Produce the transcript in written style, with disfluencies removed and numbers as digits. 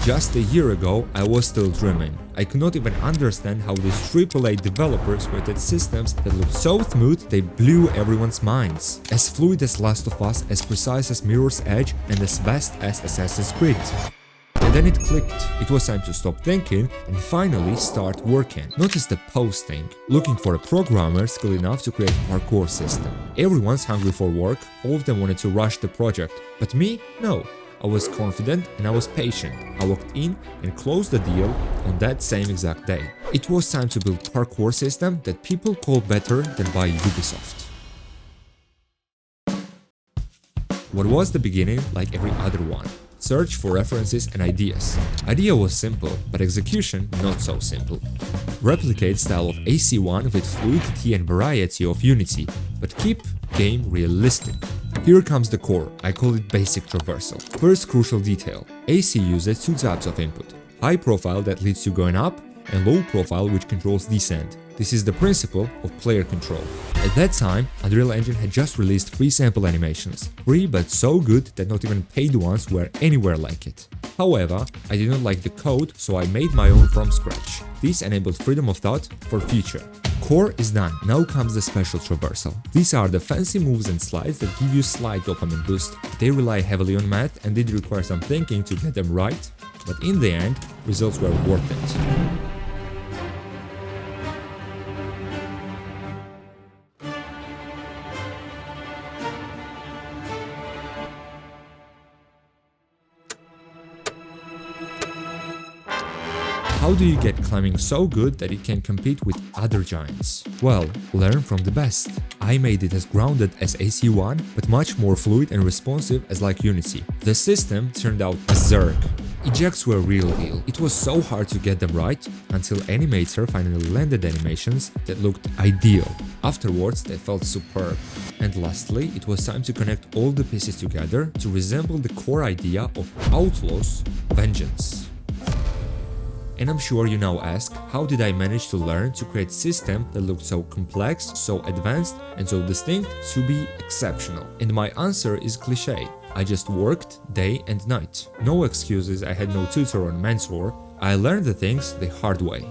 Just a year ago, I was still dreaming. I could not even understand how these AAA developers created systems that looked so smooth they blew everyone's minds. As fluid as Last of Us, as precise as Mirror's Edge, and as vast as Assassin's Creed. And then it clicked. It was time to stop thinking and finally start working. Notice the posting, looking for a programmer skilled enough to create a parkour system. Everyone's hungry for work, all of them wanted to rush the project, but me? No. I was confident and I was patient. I walked in and closed the deal on that same exact day. It was time to build a parkour system that people call better than by Ubisoft. What was the beginning like every other one? Search for references and ideas. Idea was simple, but execution not so simple. Replicate style of AC1 with fluidity and variety of Unity, but keep game realistic. Here comes the core, I call it basic traversal. First crucial detail, AC uses two types of input, high profile that leads to going up and low profile which controls descent. This is the principle of player control. At that time, Unreal Engine had just released free sample animations. Free but so good that not even paid ones were anywhere like it. However, I did not like the code, so I made my own from scratch. This enabled freedom of thought for future. Core is done, now comes the special traversal. These are the fancy moves and slides that give you slight dopamine boost. They rely heavily on math and did require some thinking to get them right, but in the end, results were worth it. How do you get climbing so good that it can compete with other giants? Well, learn from the best. I made it as grounded as AC1, but much more fluid and responsive as like Unity. The system turned out berserk. Ejects were real deal. It was so hard to get them right until Animator finally landed animations that looked ideal. Afterwards, they felt superb. And lastly, it was time to connect all the pieces together to resemble the core idea of Outlaw's vengeance. And I'm sure you now ask, how did I manage to learn to create a system that looked so complex, so advanced, and so distinct to be exceptional? And my answer is cliché. I just worked day and night. No excuses, I had no tutor or mentor. I learned the things the hard way.